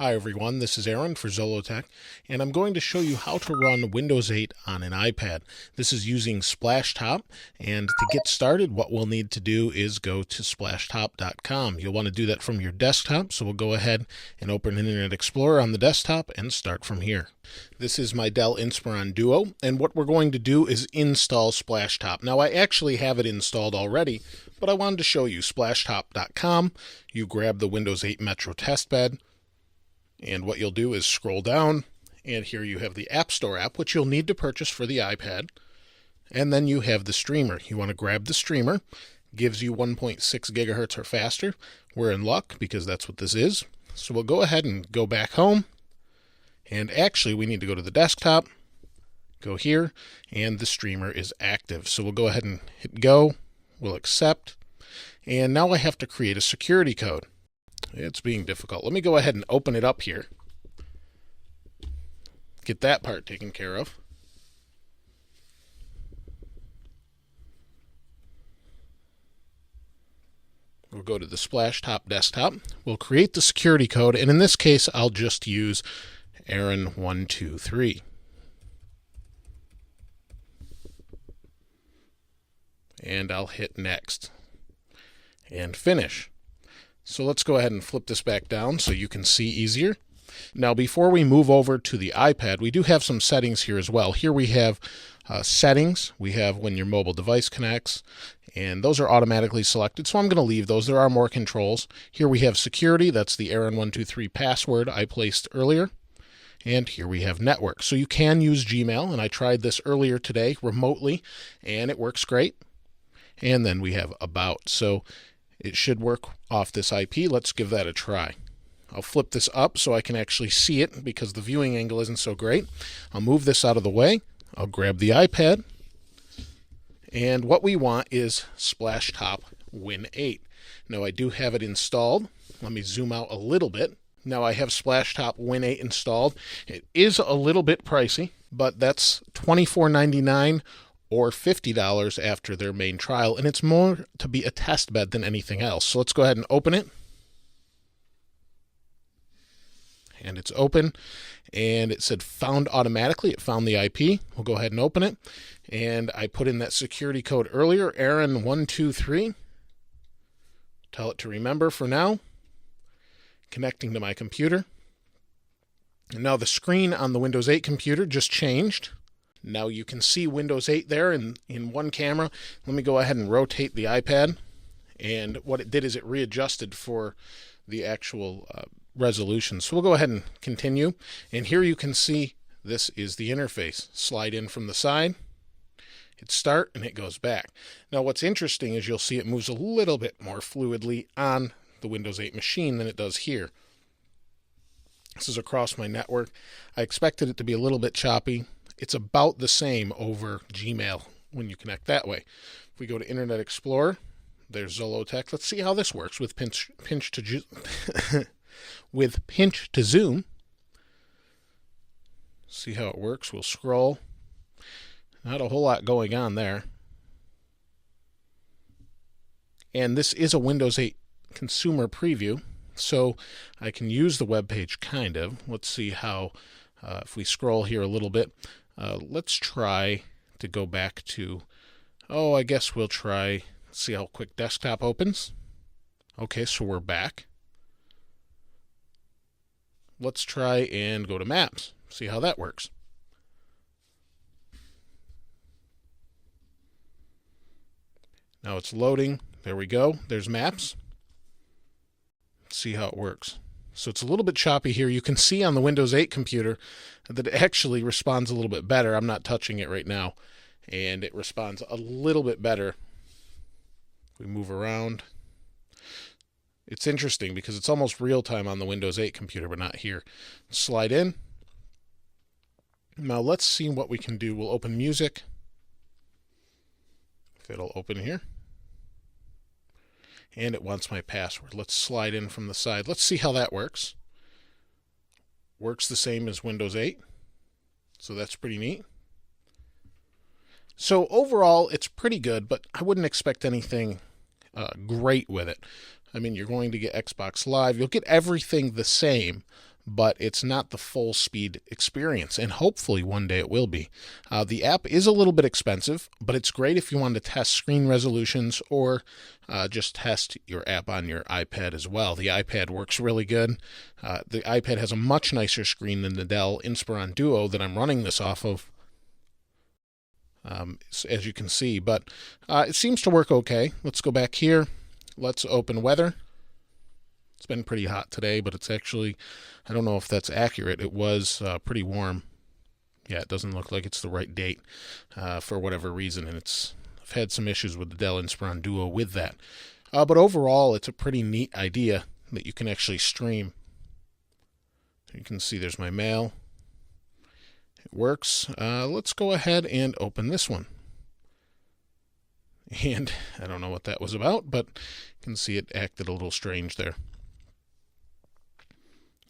Hi everyone, this is Aaron for Zollotech, and I'm going to show you how to run Windows 8 on an iPad. This is using Splashtop, and to get started, what we'll need to do is go to splashtop.com. You'll want to do that from your desktop, so we'll go ahead and open Internet Explorer on the desktop and start from here. This is my Dell Inspiron Duo, and what we're going to do is install Splashtop. Now, I actually have it installed already, but I wanted to show you splashtop.com. You grab the Windows 8 Metro testbed, and what you'll do is scroll down, and here you have the App Store app, which you'll need to purchase for the iPad. And then you have the streamer. You want to grab the streamer. Gives you 1.6 gigahertz or faster. We're in luck because that's what this is. So we'll go ahead and go back home. And actually, we need to go to the desktop. Go here, and the streamer is active. So we'll go ahead and hit go. We'll accept. And now I have to create a security code. It's being difficult. Let me go ahead and open it up here. Get that part taken care of. We'll go to the Splashtop desktop. We'll create the security code, and in this case, I'll just use Aaron123. And I'll hit next and finish. So let's go ahead and flip this back down so you can see easier. Now, before we move over to the iPad, we do have some settings here as well. Here we have settings. We have when your mobile device connects, and those are automatically selected. So I'm going to leave those. There are more controls. Here we have security. That's the Aaron123 password I placed earlier. And here we have network. So you can use Gmail, and I tried this earlier today remotely, and it works great. And then we have about. So it should work off this IP. Let's give that a try. I'll flip this up so I can actually see it because the viewing angle isn't so great. I'll move this out of the way. I'll grab the iPad. And what we want is Splashtop Win 8. Now, I do have it installed. Let me zoom out a little bit. Now, I have Splashtop Win 8 installed. It is a little bit pricey, but that's $24.99 or $50 after their main trial, and it's more to be a test bed than anything else. So let's go ahead and open it. And it's open, and it said found automatically. It found the IP. We'll go ahead and open it, and I put in that security code earlier, Aaron123. Tell it to remember for now. Connecting to my computer. And now the screen on the Windows 8 computer just changed. Now you can see Windows 8 there in one camera. Let me go ahead and rotate the iPad. And what it did is it readjusted for the actual resolution. So we'll go ahead and continue. And here you can see this is the interface. Slide in from the side. Hit start and it goes back. Now what's interesting is you'll see it moves a little bit more fluidly on the Windows 8 machine than it does here. This is across my network. I expected it to be a little bit choppy. It's about the same over Gmail when you connect that way. If we go to Internet Explorer, there's zollotech. Let's see how this works with pinch to zoom. See how it works. We'll scroll. Not a whole lot going on there. And this is a Windows 8 consumer preview, so I can use the web page kind of. Let's see how, if we scroll here a little bit, let's try to go back to, I guess we'll try, see how quick desktop opens. Okay, so we're back. Let's try and go to maps, see how that works. Now it's loading. There we go. There's maps. Let's see how it works. So it's a little bit choppy here. You can see on the Windows 8 computer that it actually responds a little bit better. I'm not touching it right now, and it responds a little bit better. We move around. It's interesting because it's almost real time on the Windows 8 computer, but not here. Slide in. Now let's see what we can do. We'll open music. If it'll open here. And it wants my password. Let's slide in from the side. Let's see how that works. Works the same as Windows 8. So that's pretty neat. So overall, it's pretty good, but I wouldn't expect anything great with it. I mean, you're going to get Xbox Live. You'll get everything the same, but it's not the full speed experience, and hopefully one day it will be. The app is a little bit expensive, but it's great if you want to test screen resolutions or just test your app on your iPad as well. The iPad works really good. The iPad has a much nicer screen than the Dell Inspiron Duo that I'm running this off of, as you can see, but it seems to work okay. Let's go back here. Let's open weather. It's been pretty hot today, but it's actually, I don't know if that's accurate. It was pretty warm. Yeah, it doesn't look like it's the right date for whatever reason, and I've had some issues with the Dell Inspiron Duo with that. But overall, it's a pretty neat idea that you can actually stream. You can see there's my mail. It works. Let's go ahead and open this one. And I don't know what that was about, but you can see it acted a little strange there.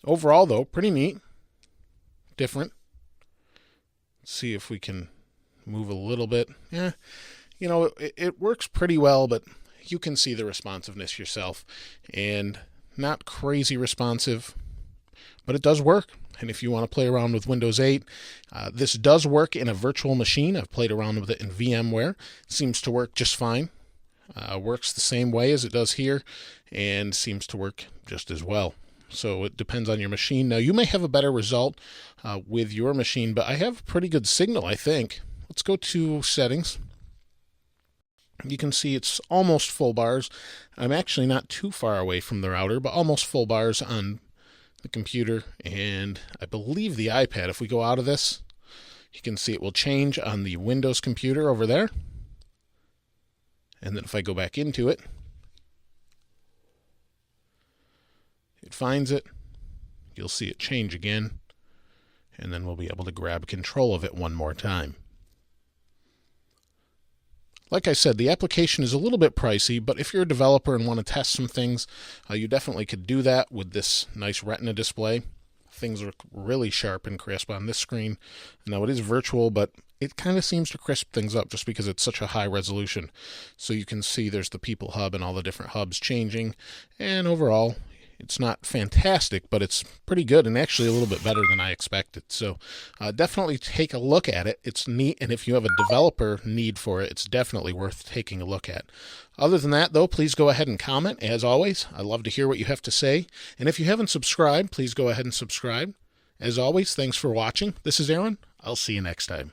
Overall, though, pretty neat. Different. Let's see if we can move a little bit. Yeah, you know, it works pretty well, but you can see the responsiveness yourself. And not crazy responsive, but it does work. And if you want to play around with Windows 8, this does work in a virtual machine. I've played around with it in VMware. It seems to work just fine. Works the same way as it does here, and seems to work just as well. So it depends on your machine. Now, you may have a better result with your machine, but I have a pretty good signal, I think. Let's go to settings. You can see it's almost full bars. I'm actually not too far away from the router, but almost full bars on the computer, and I believe the iPad. If we go out of this, you can see it will change on the Windows computer over there. And then if I go back into it, it finds it. You'll see it change again, and then we'll be able to grab control of it one more time. Like I said, the application is a little bit pricey, but if you're a developer and want to test some things, you definitely could do that with this nice Retina display. Things look really sharp and crisp on this screen. Now, it is virtual, but it kind of seems to crisp things up just because it's such a high resolution. So you can see there's the People Hub and all the different hubs changing, and overall, it's not fantastic, but it's pretty good and actually a little bit better than I expected. So definitely take a look at it. It's neat, and if you have a developer need for it, it's definitely worth taking a look at. Other than that, though, please go ahead and comment. As always, I love to hear what you have to say. And if you haven't subscribed, please go ahead and subscribe. As always, thanks for watching. This is Aaron. I'll see you next time.